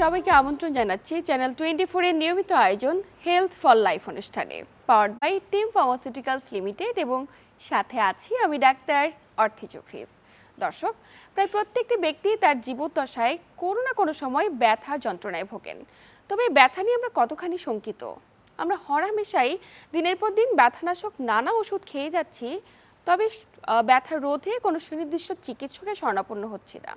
সবাইকে আমন্ত্রণ জানাচ্ছি চ্যানেল 24 এর নিয়মিত আয়োজন হেলথ ফর লাইফ অনুষ্ঠানে powered by team pharmaceuticals limited এবং সাথে আছি আমি ডাক্তার অর্থি চক্রিফ। দর্শক, প্রায় প্রত্যেকটি ব্যক্তি তার জীবদ্দশায় কোনো না কোনো সময় ব্যথার যন্ত্রণায় ভোগেন। তবে এই ব্যথা নিয়ে আমরা কতখানি শঙ্কিত? আমরা হরহামেশাই দিনের পর দিন ব্যথানাশক নানা ওষুধ খেয়ে যাচ্ছি, তবে ব্যথা রোধে কোনো সুনির্দিষ্ট চিকিৎসকের শরণাপন্ন হচ্ছে না।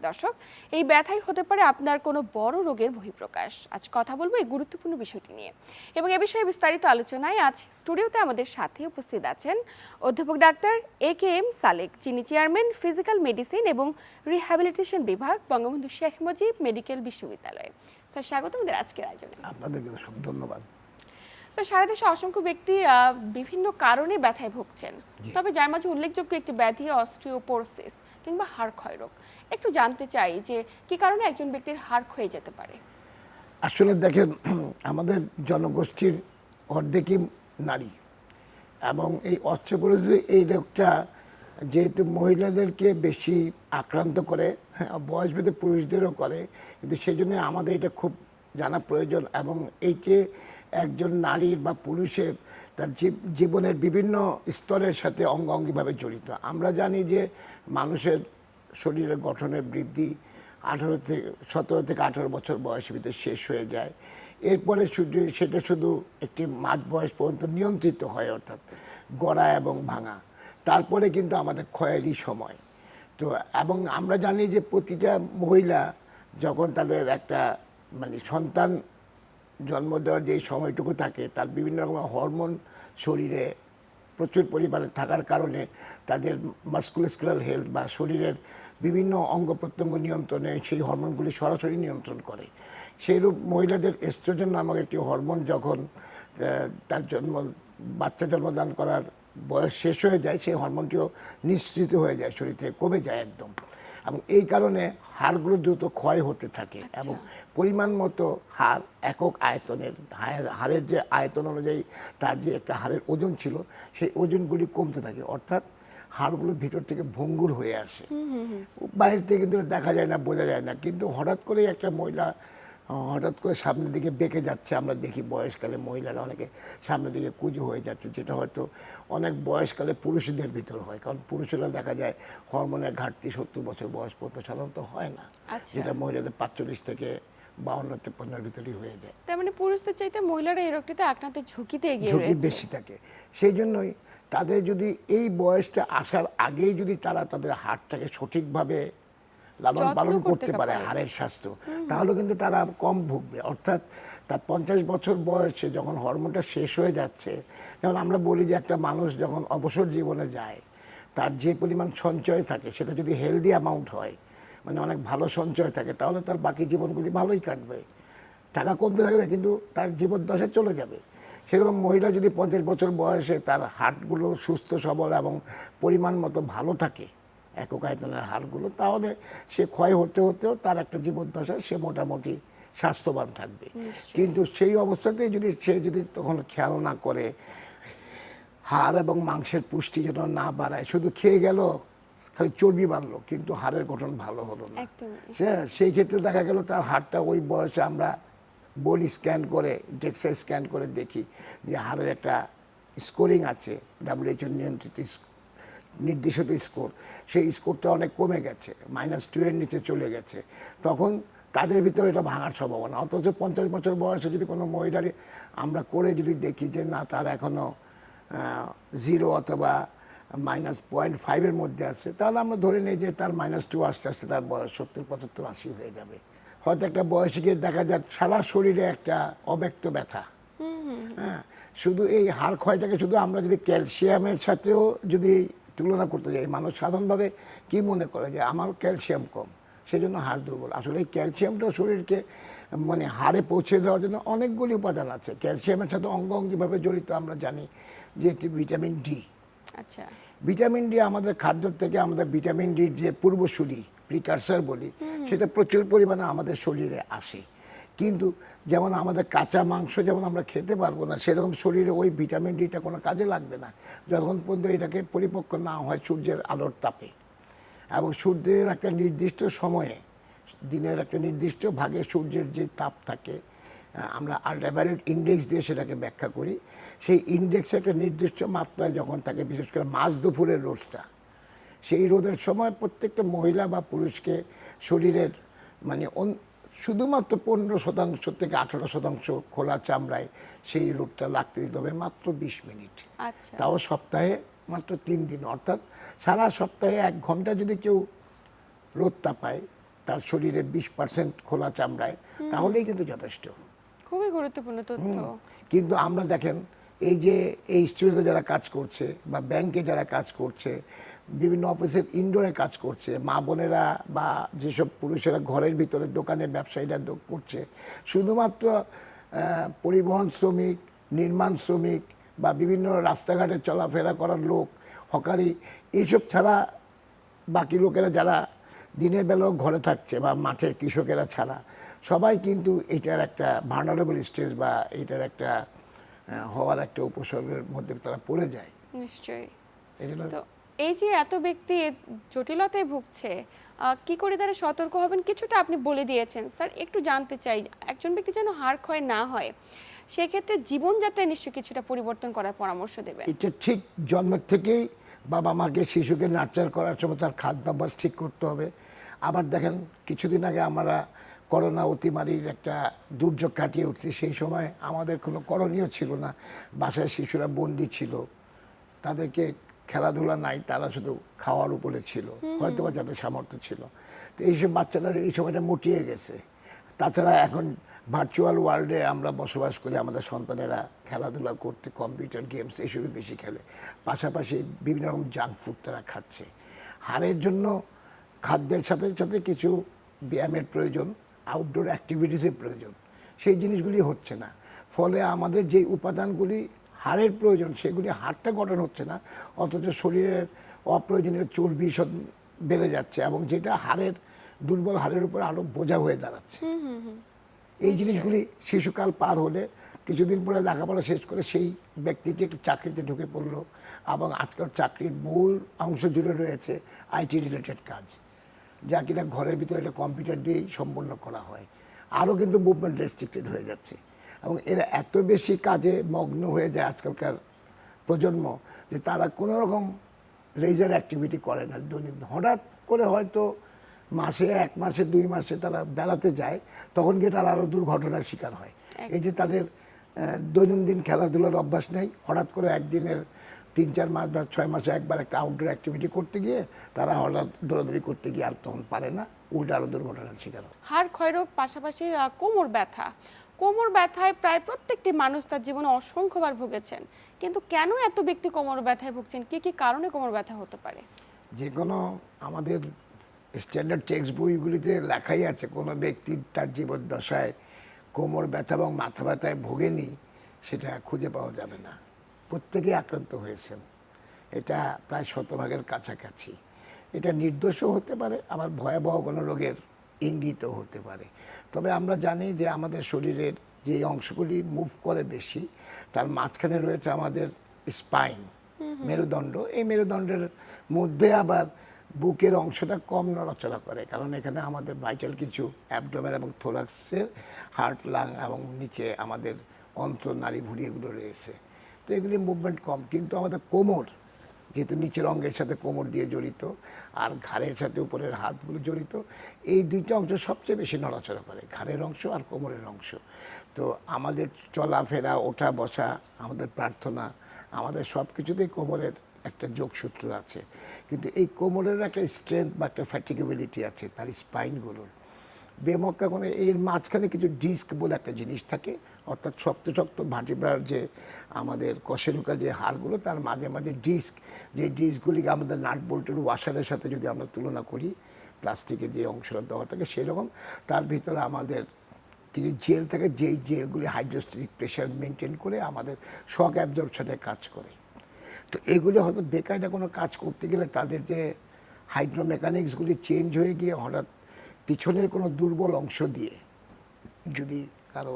দর্শক, এই ব্যথাই হতে পারে আপনার কোনো বড় রোগের বহিঃপ্রকাশ। আজ কথা বলবো এই গুরুত্বপূর্ণ বিষয়টি নিয়ে, এবং এ বিষয়ে বিস্তারিত আলোচনায় আজ স্টুডিওতে আমাদের সাথে উপস্থিত আছেন অধ্যাপক ডাক্তার AKM সালেক, যিনি চেয়ারম্যান ফিজিক্যাল মেডিসিন এবং রিহ্যাবিলিটেশন বিভাগ, বঙ্গবন্ধু শেখ মুজিব মেডিকেল বিশ্ববিদ্যালয়। স্যার, স্বাগত আমাদের আজকের আয়োজনে। আপনাদেরকে সব ধন্যবাদ। স্যার, সারা দেশে অসংখ্য ব্যক্তি বিভিন্ন কারণে ব্যথায় ভুগছেন, তবে যার মাঝে উল্লেখযোগ্য একটি ব্যাধি অস্টিওপোরোসিস কিংবা হাড় ক্ষয় রোগ। একটু জানতে চাই যে কি কারণে একজন ব্যক্তির হাড় ক্ষয়ে যেতে পারে? আসলে দেখেন, আমাদের জনগোষ্ঠীর অর্ধেকই নারী, এবং এই অস্টিওপোরোসিস এই রোগটা যেহেতু মহিলাদেরকে বেশি আক্রান্ত করে, বয়সভেদে পুরুষদেরও করে, কিন্তু সেই জন্য আমাদের এটা খুব জানা প্রয়োজন। এবং এইকে একজন নারীর বা পুরুষের তার জীবনের বিভিন্ন স্তরের সাথে অঙ্গাঙ্গিভাবে জড়িত। আমরা জানি যে মানুষের শরীরের গঠনের বৃদ্ধি 17 থেকে 18 বছর বয়সের ভিতরে শেষ হয়ে যায়। এরপরে সেটা শুধু একটি মাঝ বয়স পর্যন্ত নিয়ন্ত্রিত হয়, অর্থাৎ গড়া এবং ভাঙা। তারপরে কিন্তু আমাদের ক্ষয়েরই সময়। তো এবং আমরা জানি যে প্রতিটা মহিলা যখন তাদের একটা সন্তান জন্ম দেওয়ার যে সময়টুকু থাকে, তার বিভিন্ন রকম হরমোন শরীরে প্রচুর পরিমাণে থাকার কারণে তাদের মাসকুলোস্কেলাল হেলথ বা শরীরের বিভিন্ন অঙ্গ প্রত্যঙ্গ নিয়ন্ত্রণে সেই হরমোনগুলি সরাসরি নিয়ন্ত্রণ করে। সেইরূপ মহিলাদের এস্ট্রোজেন নামক একটি হরমোন যখন তার বাচ্চা জন্মদান করার বয়স শেষ হয়ে যায়, সেই হরমোনটিও নিঃসৃত হয়ে যায়, শরীর থেকে কমে যায় একদম। এবং এই কারণে হাড়গুলো দ্রুত ক্ষয় হতে থাকে, এবং পরিমাণ মতো হাড় একক আয়তনের হাড়ের যে আয়তন অনুযায়ী তার যে একটা হাড়ের ওজন ছিল, সেই ওজনগুলি কমতে থাকে, অর্থাৎ হাড়গুলো ভিতর থেকে ভঙ্গুর হয়ে আসে। বাইরে থেকে কিন্তু দেখা যায় না, বোঝা যায় না, কিন্তু হঠাৎ করেই একটা মহিলা হঠাৎ করে সামনের দিকে বেঁকে যাচ্ছে। আমরা দেখি বয়সকালে মহিলারা অনেকে সামনের দিকে কুঁজো হয়ে যাচ্ছে, যেটা হয়তো অনেক বয়সকালে পুরুষদের ভিতর হয়, কারণ পুরুষেরা দেখা যায় হরমোনের ঘাটতি 70 বছর বয়স পর্যন্ত সাধারণত হয় না, যেটা মহিলাদের 45 থেকে 52-53 ভিতরেই হয়ে যায়। তার মানে পুরুষদের চাইতে মহিলারা এই রোগটিতে আক্রান্তের ঝুঁকিতে এগিয়ে ঝুঁকি রয়েছে, বেশি থাকে। সেই জন্যই তাদের যদি এই বয়সটা আসার আগেই যদি তারা তাদের হাড়টাকে সঠিকভাবে লালন পালন করতে পারে, হাড়ের স্বাস্থ্য, তাহলে কিন্তু তারা কম ভুগবে। অর্থাৎ তার 50 বছর বয়সে যখন হরমোনটা শেষ হয়ে যাচ্ছে, যেমন আমরা বলি যে একটা মানুষ যখন অবসর জীবনে যায়, তার যে পরিমাণ সঞ্চয় থাকে সেটা যদি হেলদি অ্যামাউন্ট হয়, অনেক ভালো সঞ্চয় থাকে, তাহলে তার বাকি জীবনগুলি ভালোই কাটবে। টাকা কমতে থাকবে কিন্তু তার জীবদ্দশা চলে যাবে। সেরকম মহিলা যদি 50 বছর বয়সে তার হাড়গুলো সুস্থ সবল এবং পরিমাণ মতো ভালো থাকে, একক আয়তনের হাড়গুলো, তাহলে সে ক্ষয় হতে হতেও তার একটা জীবদ্দশায় সে মোটামুটি স্বাস্থ্যবান থাকবে। কিন্তু সেই অবস্থাতেই সে যদি তখন খেয়াল না করে, হাড় এবং মাংসের পুষ্টি যেন না বাড়ায়, শুধু খেয়ে গেল, খালি চর্বি বাড়লো কিন্তু হাড়ের গঠন ভালো হলো না, সেই ক্ষেত্রে দেখা গেল তার হাড়টা ওই বয়সে আমরা বডি স্ক্যান করে, ডেক্সা স্ক্যান করে দেখি যে হাড়ের একটা স্কোরিং আছে, WHO নিয়ন্ত্রিত নির্দেশিত স্কোর, সেই স্কোরটা অনেক কমে গেছে, -2 এর নিচে চলে গেছে। তখন তাদের ভিতরে এটা ভাঙার সম্ভাবনা। অথচ 50 বছর বয়সে যদি কোনো মহিলারই আমরা করে যদি দেখি যে না, তার এখনও 0 অথবা -0.5 এর মধ্যে আছে, তাহলে আমরা ধরে নিই যে তার -2 আস্তে আস্তে তার বয়স 70, 75, 80 হয়ে যাবে। হয়তো একটা বয়সে গিয়ে দেখা যায় সারা শরীরে একটা অব্যক্ত ব্যথা। হ্যাঁ, শুধু এই হাড় ক্ষয়টাকে শুধু আমরা যদি ক্যালসিয়ামের সাথেও যদি তুলনা করতে যাই, মানুষ সাধারণভাবে কি মনে করে যে আমার ক্যালসিয়াম কম, সেই জন্য হাড় দুর্বল। আসলে এই ক্যালসিয়ামটা শরীরকে হাড়ে পৌঁছে দেওয়ার জন্য অনেকগুলি উপাদান আছে। ক্যালসিয়ামের সাথে অঙ্গাঙ্গিভাবে জড়িত আমরা জানি যে একটি ভিটামিন ডি। আচ্ছা, ভিটামিন ডি আমাদের খাদ্য থেকে, আমাদের ভিটামিন ডির যে পূর্বসূরি, প্রিকারসার বলি, সেটা প্রচুর পরিমাণে আমাদের শরীরে আসে। কিন্তু যেমন আমাদের কাঁচা মাংস যেমন আমরা খেতে পারবো না, সেরকম শরীরে ওই ভিটামিন ডিটা কোনো কাজে লাগবে না যতক্ষণ পর্যন্ত এটাকে পরিপক্ক না হয় সূর্যের আলোর তাপে। এবং সূর্যের একটা নির্দিষ্ট সময়ে দিনের একটা নির্দিষ্ট ভাগে সূর্যের যে তাপ থাকে, আমরা আল্ট্রাভায়োলেট ইন্ডেক্স দিয়ে সেটাকে ব্যাখ্যা করি। সেই ইন্ডেক্সে একটা নির্দিষ্ট মাত্রায় যখন থাকে, বিশেষ করে মাঝ দুপুরের রোদটা, সেই রোদের সময় প্রত্যেকটা মহিলা বা পুরুষকে শরীরের মানে শুধুমাত্র 15% থেকে 18% খোলা চামড়ায় সেই রোদটা লাগতে দিতে হবে মাত্র 20 মিনিট। আচ্ছা, তাও সপ্তাহে মাত্র 3 দিন, অর্থাৎ সারা সপ্তাহে 1 ঘন্টা যদি কেউ রোদটা পায় তার শরীরের 20% খোলা চামড়ায়, তাহলেই কিন্তু যথেষ্ট। খুবই গুরুত্বপূর্ণ তথ্য। কিন্তু আমরা দেখেন এই যে এই স্টুডিওতে যারা কাজ করছে বা ব্যাংকে যারা কাজ করছে, বিভিন্ন অফিসের ইনডোরে কাজ করছে, মা বোনেরা বা যেসব পুরুষেরা ঘরের ভিতরে দোকানের ব্যবসায়ীরা করছে, শুধুমাত্র পরিবহন শ্রমিক, নির্মাণ শ্রমিক বা বিভিন্ন রাস্তাঘাটে চলাফেরা করার লোক, হকারি, এইসব ছাড়া বাকি লোকেরা যারা দিনের বেলাও ঘরে থাকছে বা মাঠের কৃষকেরা ছাড়া সবাই কিন্তু এটার একটা ভার্নারেবল স্টেজ বা এটার একটা হওয়ার একটা উপসর্গের মধ্যে তারা পড়ে যায়। নিশ্চয়ই। এই জন্য তো এই যে এত ব্যক্তি এই জটিলতায় ভুগছে, কি করে তারা সতর্ক হবেন কিছুটা আপনি বলে দিয়েছেন। স্যার একটু জানতে চাই, একজন ব্যক্তি যেন হাড় ক্ষয় না হয় সেক্ষেত্রে জীবনযাত্রায় নিশ্চয়ই কিছুটা পরিবর্তন করার পরামর্শ দেবেন। এটা ঠিক জন্মের থেকেই বাবা মাকে শিশুকে নার্চার করার সময় তার খাদ্যাভ্যাস ঠিক করতে হবে। আবার দেখেন কিছুদিন আগে আমরা করোনা অতিমারির একটা দুর্যোগ কাটিয়ে উঠছি, সেই সময় আমাদের কোনো করণীয় ছিল না, বাসায় শিশুরা বন্দি ছিল, তাদেরকে খেলাধুলা নাই, তারা শুধু খাওয়ার উপরে ছিল, হয়তো বা যাদের সামর্থ্য ছিল। তো এইসব বাচ্চারা এই সময়টা মুটিয়ে গেছে। তাছাড়া এখন ভার্চুয়াল ওয়ার্ল্ডে আমরা বসবাস করি, আমাদের সন্তানেরা খেলাধুলা করতে কম্পিউটার গেমস এইসবই বেশি খেলে, পাশাপাশি বিভিন্ন রকম জাঙ্ক ফুড তারা খাচ্ছে। হাড়ের জন্য খাদ্যের সাথে সাথে কিছু ব্যায়ামের প্রয়োজন, আউটডোর অ্যাক্টিভিটিসের প্রয়োজন, সেই জিনিসগুলি হচ্ছে না। ফলে আমাদের যে উপাদানগুলি হাড়ের প্রয়োজন সেগুলি হাড়টা গঠন হচ্ছে না, অথচ শরীরের অপ্রয়োজনীয় চর্বি বেড়ে যাচ্ছে এবং যেটা হাড়ের দুর্বল হাড়ের উপর আরো বোঝা হয়ে দাঁড়াচ্ছে। এই জিনিসগুলি শিশুকাল পার হলে কিছুদিন পরে লেখাপড়া শেষ করে সেই ব্যক্তিটি একটি চাকরিতে ঢুকে পড়লো, এবং আজকাল চাকরির মূল অংশ জুড়ে রয়েছে আইটি রিলেটেড কাজ, যা কিনা ঘরের ভিতরে একটা কম্পিউটার দিয়েই সম্পন্ন করা হয়। আরও কিন্তু মুভমেন্ট রেস্ট্রিক্টেড হয়ে যাচ্ছে এবং এরা এত বেশি কাজে মগ্ন হয়ে যায় আজকালকার প্রজন্ম যে তারা কোনো রকম লেজার অ্যাক্টিভিটি করে না দৈনন্দিন। হঠাৎ করে হয়তো মাসে 1 মাসে 2 মাসে তারা বেড়াতে যায়, তখন গিয়ে তারা আরও দুর্ঘটনার শিকার হয়। এই যে তাদের দৈনন্দিন খেলাধুলার অভ্যাস নেই, হঠাৎ করে একদিনের 3-4 মাস বা 6 মাসে একবার একটা আউটডোর অ্যাক্টিভিটি করতে গিয়ে তারা হঠাৎ দৌড়াদৌড়ি করতে গিয়ে আর তখন পারে না, উল্টা আরও দুর্ঘটনার শিকার হয়। হাড় ক্ষয়রোগ পাশাপাশি কোমর ব্যথা, কোমর ব্যথায় প্রায় প্রত্যেকটি মানুষ তার জীবনে অসংখ্যবার ভুগেছেন, কিন্তু কেন এত ব্যক্তি কোমর ব্যথায় ভুগছেন, কি কি কারণে কোমর ব্যথা হতে পারে? যে কোনো আমাদের স্ট্যান্ডার্ড টেক্সট বইগুলিতে লেখাই আছে, কোনো ব্যক্তি তার জীবদ্দশায় কোমর ব্যথা এবং মাথা ব্যথায় ভোগেনি সেটা খুঁজে পাওয়া যাবে না। প্রত্যেকেই আক্রান্ত হয়েছেন, এটা প্রায় 100% কাছাকাছি। এটা নির্দোষও হতে পারে, আবার ভয়াবহ কোনো রোগের ইঙ্গিতও হতে পারে। তবে আমরা জানি যে আমাদের শরীরের যে অংশগুলি মুভ করে বেশি, তার মাঝখানে রয়েছে আমাদের স্পাইন, মেরুদণ্ড। এই মেরুদণ্ডের মধ্যে আবার বুকের অংশটা কম নড়াচড়া করে, কারণ এখানে আমাদের ভাইটাল কিছু অ্যাবডোমেন এবং থোরাক্সের হার্ট, লাং এবং নিচে আমাদের অন্ত্র, নাড়ি, ভুঁড়ি এগুলো রয়েছে। তো এগুলি মুভমেন্ট কম। কিন্তু আমাদের কোমর, যেহেতু নিচের অঙ্গের সাথে কোমর দিয়ে জড়িত আর ঘাড়ের সাথে উপরের হাতগুলো জড়িত, এই দুইটা অংশ সবচেয়ে বেশি নড়াচড়া করে, ঘাড়ের অংশ আর কোমরের অংশ। তো আমাদের চলাফেরা, ওঠা বসা, আমাদের প্রার্থনা, আমাদের সব কিছুতেই কোমরের একটা যোগসূত্র আছে। কিন্তু এই কোমরের একটা স্ট্রেংথ বা একটা ফ্যাটিকেবিলিটি আছে তার স্পাইনগুলোর। বেমক্কা কোনো এর মাঝখানে কিছু ডিস্ক বলে একটা জিনিস থাকে, অর্থাৎ শক্ত শক্ত ভার্টিব্রার যে আমাদের কশেরুকার যে হাড়গুলো, তার মাঝে মাঝে ডিস্ক, যে ডিস্কগুলিকে আমাদের নাট বোল্টের ওয়াশারের সাথে যদি আমরা তুলনা করি, প্লাস্টিকের যে অংশটা দেওয়া থাকে সেরকম, তার ভিতরে আমাদের কিছু জেল থাকে, যেই জেলগুলি হাইড্রোস্ট্যাটিক প্রেশার মেনটেন করে আমাদের শক অ্যাবজর্পশনের কাজ করে। তো এগুলি হয়তো বেকায়দা কোনো কাজ করতে গেলে তাদের যে হাইড্রোমেকানিক্সগুলি চেঞ্জ হয়ে গিয়ে হঠাৎ পিছনের কোনো দুর্বল অংশ দিয়ে, যদি কারো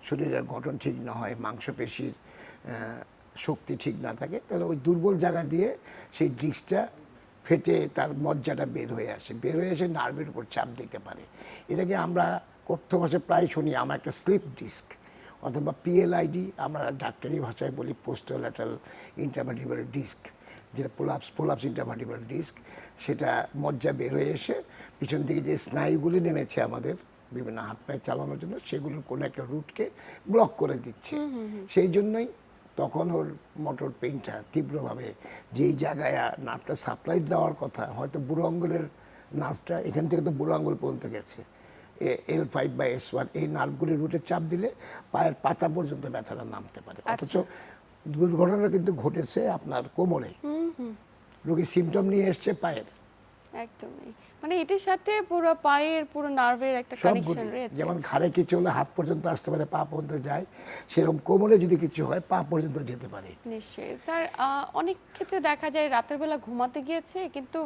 শরীরের গঠন ঠিক না হয়, মাংসপেশির শক্তি ঠিক না থাকে, তাহলে ওই দুর্বল জায়গা দিয়ে সেই ডিস্কটা ফেটে তার মজ্জাটা বের হয়ে আসে, বের হয়ে এসে নার্ভের উপর চাপ দিতে পারে। এটাকে আমরা কথ্য ভাষায় প্রায় শুনি আমার একটা স্লিপ ডিস্ক অথবা পিএলআইডি, আমরা ডাক্তারি ভাষায় বলি পোস্টোল্যাটারাল ইন্টারভার্টিব্রাল ডিস্ক, যেটা পোলাপস ইন্টারভার্টিব্রাল ডিস্ক, সেটা মজ্জা বের হয়ে এসে পিছন দিকে যে স্নায়ুগুলি নেমেছে আমাদের বিভিন্ন হাত পায়ে চালানোর জন্য, সেগুলোর কোনো একটা রুটকে ব্লক করে দিচ্ছে। সেই জন্যই তখন ওর মোটর পেইনটা তীব্রভাবে, যেই জায়গায় নার্ভটা সাপ্লাই দেওয়ার কথা, হয়তো বুড়ো আঙ্গুলের নার্ভটা এখান থেকে তো বুড়ো আঙ্গুল পর্যন্ত গেছে, L5/S1, এই নার্ভগুলির রুটে চাপ দিলে পায়ের পাতা পর্যন্ত ব্যথাটা নামতে পারে। অথচ দুর্ঘটনা কিন্তু ঘটেছে আপনার কোমরে, রোগী সিমটম নিয়ে এসছে পায়ের। একদমই, মানে এটির সাথে পুরো পায়ের পুরো নার্ভের একটা কানেকশন সবগুলি, রয়েছে। যেমন ঘাড়ে কিছু হলে হাত পর্যন্ত আসতে পারে, পা পর্যন্ত যায়, সেরকম কোমরে যদি কিছু হয় পা পর্যন্ত যেতে পারে। নিশ্চয়ই স্যার, অনেক ক্ষেত্রে দেখা যায় রাতের বেলা ঘুমাতে গিয়েছে কিন্তু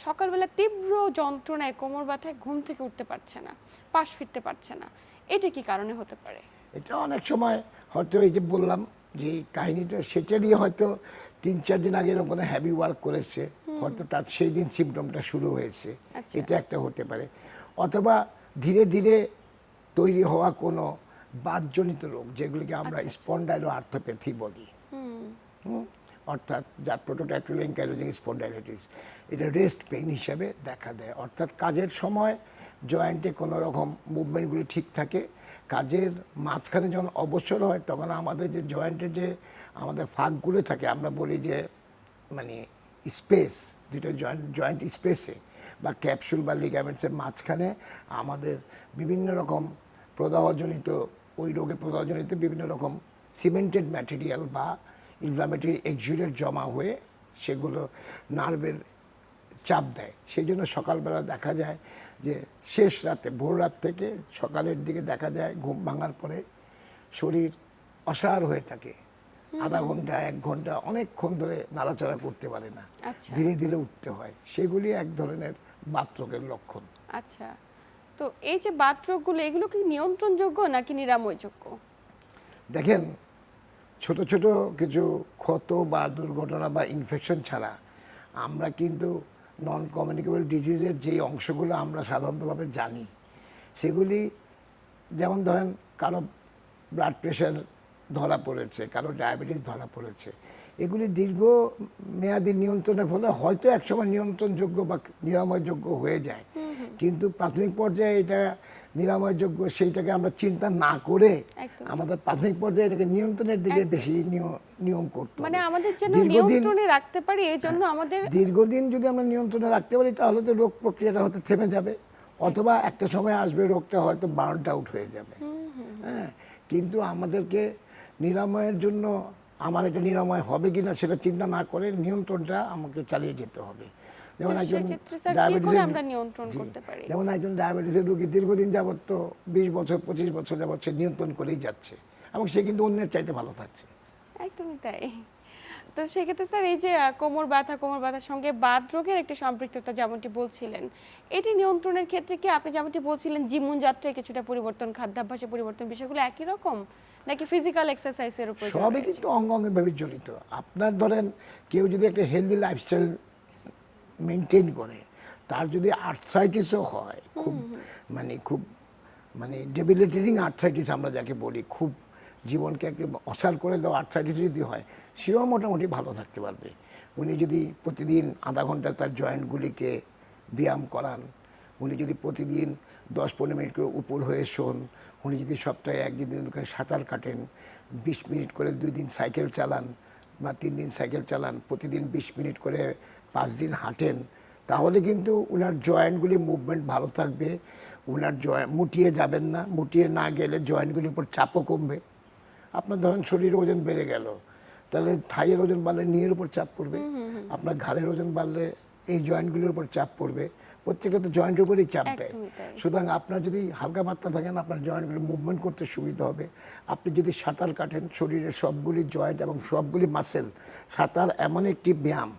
সকালবেলা তীব্র যন্ত্রণায় কোমর ব্যথায় ঘুম থেকে উঠতে পারছে না, পাশ ফিরতে পারছে না, এটা কি কারণে হতে পারে? এটা অনেক সময় হয়তো এই যে বললাম যে এই কাহিনীটা, সেটারই হয়তো 3-4 দিন আগে এরকম কোনো হ্যাভি ওয়ার্ক করেছে, হয়তো তার সেই দিন সিমটমটা শুরু হয়েছে, আচ্ছা। এটা একটা হতে পারে। অথবা ধীরে ধীরে তৈরি হওয়া কোনো বাতজনিত রোগ, যেগুলিকে আমরা স্পন্ডাইলো আর্থোপ্যাথি বলি, অর্থাৎ যার প্রোটোটাইপিক্যাল অ্যাঙ্কাইলোজিং স্পন্ডাইলাইটিস, এটা রেস্ট পেইন হিসাবে দেখা দেয়। অর্থাৎ কাজের সময় জয়েন্টে কোনো রকম মুভমেন্টগুলি ঠিক থাকে, কাজের মাঝখানে যখন অবসর হয় তখন আমাদের যে জয়েন্টের যে আমাদের ফাঁকগুলো থাকে, আমরা বলি যে মানে স্পেস, যেটা জয়েন্ট স্পেসে বা ক্যাপসুল বা লিগামেন্টসের মাঝখানে আমাদের বিভিন্ন রকম প্রদাহজনিত, ওই রোগের প্রদাহজনিত বিভিন্ন রকম সিমেন্টেড ম্যাটেরিয়াল বা ইনফ্লামেটরি এক্সুডেট জমা হয়ে সেগুলো নার্ভের চাপ দেয়। সেই জন্য সকালবেলা দেখা যায় যে শেষ রাতে, ভোর রাত থেকে সকালের দিকে দেখা যায় ঘুম ভাঙার পরে শরীর অসাড় হয়ে থাকে, আধা ঘন্টা 1 ঘন্টা অনেকক্ষণ ধরে নাড়াচাড়া করতে পারে না, ধীরে ধীরে উঠতে হয়। সেগুলি এক ধরনের বাতরোগের লক্ষণ। আচ্ছা, তো এই যে বাতরোগগুলো, এগুলো কি নিয়ন্ত্রণযোগ্য নাকি নিরাময়যোগ্য? দেখেন, ছোট ছোট কিছু ক্ষত বা দুর্ঘটনা বা ইনফেকশন ছাড়া আমরা কিন্তু নন কমিউনিকেবল ডিজিজের যেই অংশগুলো আমরা সাধারণতভাবে জানি, সেগুলি যেমন ধরেন কারো ব্লাড প্রেশার ধরা পড়েছে, কারো ডায়াবেটিস ধরা পড়েছে, এগুলি দীর্ঘ মেয়াদী নিয়ন্ত্রণের ফলে হয়তো একসময় নিয়ন্ত্রণযোগ্য বা নিরাময়যোগ্য হয়ে যায়, কিন্তু প্রাথমিক পর্যায়ে এটা নিরাময়যোগ্য সেইটাকে আমরা চিন্তা না করে আমাদের প্রাথমিক পর্যায়ে এটাকে নিয়ন্ত্রণের দিকে বেশি নিয়ম করতে হবে। মানে আমাদের যেন নিয়ন্ত্রণে রাখতে পারি, এই জন্য আমাদের দীর্ঘদিন যদি আমরা নিয়ন্ত্রণে রাখতে পারি তাহলে তো রোগ প্রক্রিয়াটা হয়তো থেমে যাবে, অথবা একটা সময় আসবে রোগটা হয়তো বার্নড আউট হয়ে যাবে। হ্যাঁ, কিন্তু আমাদেরকে নিরাময়ের জন্য আমার এটা নিরাময় হবে কিনা সেটা চিন্তা না করে নিয়ন্ত্রণটা আমাকে চালিয়ে যেতে হবে। যেমন একজন ডায়াবেটিসের রোগী দীর্ঘদিন যাবত তো 20 বছর 25 বছর যাবত সে নিয়ন্ত্রণ করেই যাচ্ছে এবং সে কিন্তু অন্যের চাইতে ভালো থাকছে। একদমই তাই। তো সেক্ষেত্রে স্যার, এই যে কোমর ব্যথার সঙ্গে বাতরোগের একটা সম্পৃক্ততা যেমনটি বলছিলেন, এটি নিয়ন্ত্রণের ক্ষেত্রে কি আপনি যেমনটি বলছিলেন জীবনযাত্রায় কিছুটা পরিবর্তন, খাদ্যাভ্যাসে পরিবর্তন, বিষয়গুলো একই রকম নাকি ফিজিক্যাল এক্সারসাইজের উপর? সবই কিন্তু অঙ্গাঙ্গিভাবে জড়িত। আপনার ধরেন কেউ যদি একটা হেলদি লাইফস্টাইল মেনটেন করে, তার যদি আর্থ্রাইটিসও হয়, খুব ডেবিলিটেটিং আর্থ্রাইটিস আমরা যাকে বলি, খুব জীবনকে একদম অসাড় করে দেওয়া আর্থ্রাইটিস যদি হয়, সেও মোটামুটি ভালো থাকতে পারবে। উনি যদি প্রতিদিন আধা ঘন্টা তার জয়েন্টগুলিকে ব্যায়াম করান, উনি যদি প্রতিদিন 10-15 মিনিট করে উপর হয়ে শোন, উনি যদি সপ্তাহে 1 দিন করে সাঁতার কাটেন, 20 মিনিট করে 2 দিন সাইকেল চালান বা 3 দিন সাইকেল চালান, প্রতিদিন 20 মিনিট করে 5 দিন হাঁটেন, তাহলে কিন্তু ওনার জয়েন্টগুলি মুভমেন্ট ভালো থাকবে, ওনার মুটিয়ে যাবেন না, মুটিয়ে না গেলে জয়েন্টগুলির উপর চাপও কমবে। আপনার ধরেন শরীরের ওজন বেড়ে গেল, তাহলে থাইয়ের ওজন বাড়লে নিয়ের উপর চাপ পড়বে, আপনার ঘাড়ের ওজন বাড়লে এই জয়েন্টগুলির উপর চাপ পড়বে, প্রত্যেকটা তো জয়েন্টের উপরেই চাপ দেয়। সুতরাং আপনার যদি হালকা পাতলা থাকেন, আপনার জয়েন্টগুলো মুভমেন্ট করতে সুবিধা হবে। আপনি যদি সাঁতার কাটেন, শরীরের সবগুলি জয়েন্ট এবং সবগুলি মাসেল, সাঁতার এমন একটি ব্যায়াম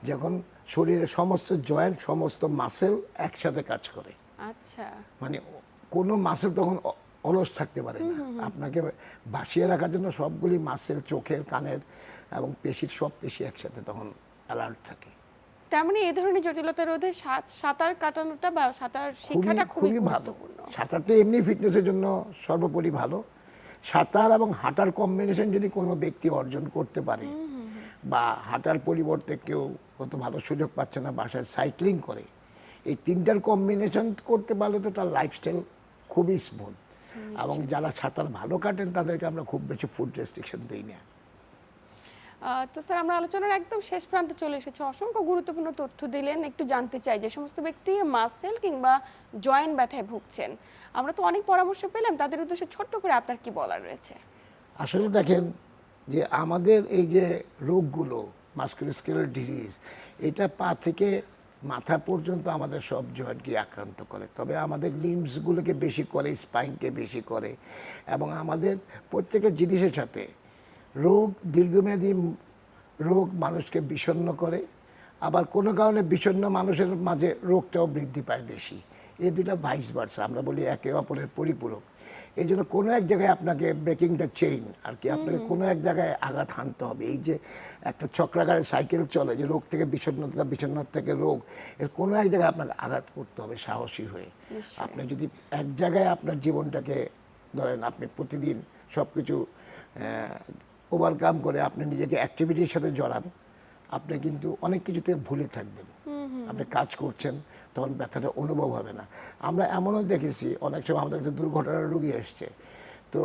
যখন শরীরের সমস্ত জয়েন্ট, সমস্ত মাসেল একসাথে কাজ করে। আচ্ছা, মানে কোনো মাসেল তখন অলস থাকতে পারে না, আপনাকে ভাসিয়ে রাখার জন্য সবগুলি মাসেল, চোখের, কানের এবং পেশির সব পেশি একসাথে তখন অ্যালার্ট থাকে। তার মানে এই ধরনের জটিলতা রোধে সাঁতার কাটানোটা বা সাঁতার শিক্ষাটা খুবই ভালো। গুরুত্বপূর্ণ। সাঁতারটা এমনি ফিটনেসের জন্য সর্বোপরি ভালো। সাঁতার এবং হাঁটার কম্বিনেশন যদি কোনো ব্যক্তি অর্জন করতে পারে, বা হাঁটার পরিবর্তে কেউ কত ভালো সুযোগ পাচ্ছে না, বাসায় সাইক্লিং করে, এই তিনটার কম্বিনেশন করতে পারলে তো তার লাইফস্টাইল খুবই স্মুথ। এবং যারা সাঁতার ভালো কাটেন তাদেরকে আমরা খুব বেশি ফুড রেস্ট্রিকশন দিই না। তো স্যার, আমরা আলোচনার একদম শেষ প্রান্তে চলে এসেছি। অসংখ্য গুরুত্বপূর্ণ তথ্য দিলেন। একটু জানতে চাই, যে সমস্ত ব্যক্তি মাসেল কিংবা জয়েন্ট ব্যথায় ভুগছেন, আমরা তো অনেক পরামর্শ পেলাম, তাদের উদ্দেশ্যে ছোট্ট করে আপনার কি বলার রয়েছে? আসলে দেখেন যে আমাদের এই যে রোগগুলো, মাস্কুলোস্কেলেটাল ডিজিজ, এটা পা থেকে মাথা পর্যন্ত আমাদের সব জয়েন্টকে আক্রান্ত করে। তবে আমাদের লিম্বসগুলোকে বেশি করে, স্পাইনকে বেশি করে, এবং আমাদের প্রত্যেকটা জিনিসের সাথে রোগ, দীর্ঘমেয়াদী রোগ মানুষকে বিষণ্ণ করে, আবার কোনো কারণে বিষণ্ণ মানুষের মাঝে রোগটাও বৃদ্ধি পায় বেশি। এই দুটা ভাইস ভার্সা, আমরা বলি একে অপরের পরিপূরক। এই জন্য কোনো এক জায়গায় আপনাকে ব্রেকিং দ্য চেইন আর কি, আপনাকে কোনো এক জায়গায় আঘাত হানতে হবে। এই যে একটা চক্রাকারে সাইকেল চলে, যে রোগ থেকে বিষণ্ণতা, বিষণ্ণতা থেকে রোগ, এর কোনো এক জায়গায় আপনাকে আঘাত করতে হবে সাহসী হয়ে। আপনি যদি এক জায়গায় আপনার জীবনটাকে ধরেন, আপনি প্রতিদিন সব কিছু ওভারকাম করে আপনি নিজেকে অ্যাক্টিভিটির সাথে জড়ান, আপনি কিন্তু অনেক কিছুতে ভুলে থাকবেন। আপনি কাজ করছেন, তখন ব্যথাটা অনুভব হবে না। আমরা এমনও দেখেছি অনেক সময় আমাদের কাছে দুর্ঘটনার রোগী এসছে, তো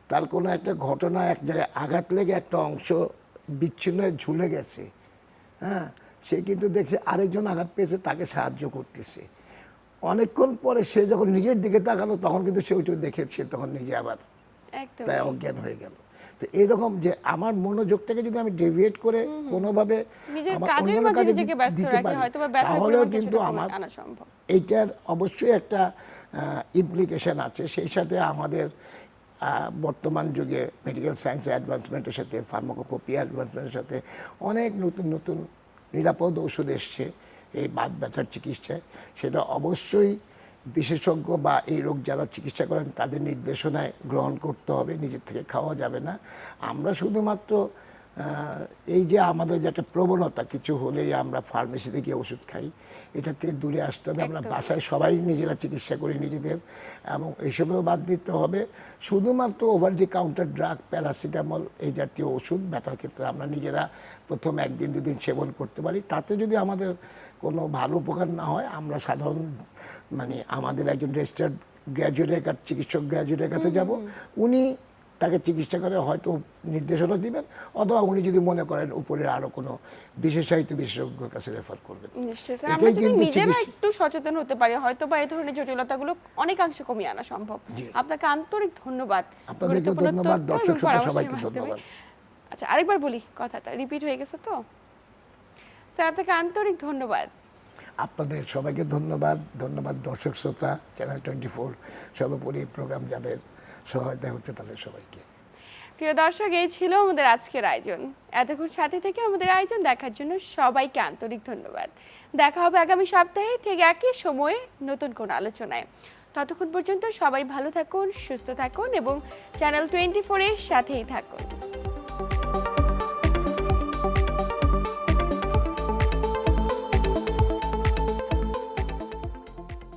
তার কোনো একটা ঘটনা, এক জায়গায় আঘাত লেগে একটা অংশ বিচ্ছিন্ন হয়ে ঝুলে গেছে, হ্যাঁ, সে কিন্তু দেখছে আরেকজন আঘাত পেয়েছে, তাকে সাহায্য করতেছে। অনেকক্ষণ পরে সে যখন নিজের দিকে তাকালো, তখন কিন্তু সে ওইটা দেখেছে, তখন নিজে আবার প্রায় অজ্ঞান হয়ে গেল। তো এরকম যে আমার মনোযোগটাকে যদি আমি ডেভিয়েট করে কোনোভাবে আমার অন্য কাজে দিতে পারি, তাহলেও কিন্তু আমার এইটার অবশ্যই একটা ইমপ্লিকেশন আছে। সেই সাথে আমাদের বর্তমান যুগে মেডিকেল সায়েন্সের অ্যাডভান্সমেন্টের সাথে, ফার্মাকোপি অ্যাডভান্সমেন্টের সাথে অনেক নতুন নতুন নিরাপদ ওষুধ এসছে এই বাত ব্যথার চিকিৎসায়। সেটা অবশ্যই বিশেষজ্ঞ বা এই রোগ যারা চিকিৎসা করেন তাদের নির্দেশনায় গ্রহণ করতে হবে, নিজের থেকে খাওয়া যাবে না। আমরা শুধুমাত্র এই যে আমাদের যে একটা প্রবণতা, কিছু হলেই আমরা ফার্মেসিতে গিয়ে ওষুধ খাই, এটার থেকে দূরে আসতে হবে। আমরা বাসায় সবাই নিজেরা চিকিৎসা করি নিজেদের, এবং এইসবেও বাদ দিতে হবে। শুধুমাত্র over the counter drug, paracetamol এই জাতীয় ওষুধ ব্যথার ক্ষেত্রে আমরা নিজেরা প্রথম একদিন দুদিন সেবন করতে পারি। তাতে যদি আমাদের কোনো ভালো উপকার না হয়, আমরা সাধারণ আমাদের একজন রেজিস্টার্ড গ্র্যাজুয়েটের কাছে, চিকিৎসক গ্র্যাজুয়েটের কাছে যাব, উনি তাকে চিকিৎসা করে হয়তো নির্দেশনা দিবেন, অথবা উনি যদি মনে করেন উপরে আরো কোনো বিশেষায়িত বিশেষজ্ঞের কাছে রেফার করবেন। নিশ্চয়ই আমরা যদি নিজেরা একটু সচেতন হতে পারি, হয়তো বা এই ধরনের জটিলতাগুলো অনেকাংশে কমিয়ে আনা সম্ভব। আপনাকে আন্তরিক ধন্যবাদ। আপনাদেরকে ধন্যবাদ, দর্শক শ্রোতা সবাইকে ধন্যবাদ। আচ্ছা, আরেকবার বলি, কথাটা রিপিট হয়ে গেছে তো স্যার, আপনাকে আন্তরিক ধন্যবাদ। আপনাদের সবাইকে ধন্যবাদ। ধন্যবাদ দর্শক শ্রোতা, চ্যানেল 24 সর্বোপরি প্রোগ্রাম যাদের সহায়তা হচ্ছে তাদের সবাইকে। প্রিয় দর্শক, এই ছিল আমাদের আজকের আয়োজন। এতক্ষণ সাথে থেকে আমাদের আয়োজন দেখার জন্য সবাইকে আন্তরিক ধন্যবাদ। দেখা হবে আগামী সপ্তাহে ঠিক একই সময়ে নতুন কোন আলোচনায়। ততক্ষণ পর্যন্ত সবাই ভালো থাকুন, সুস্থ থাকুন এবং চ্যানেল 24 এর সাথেই থাকুন।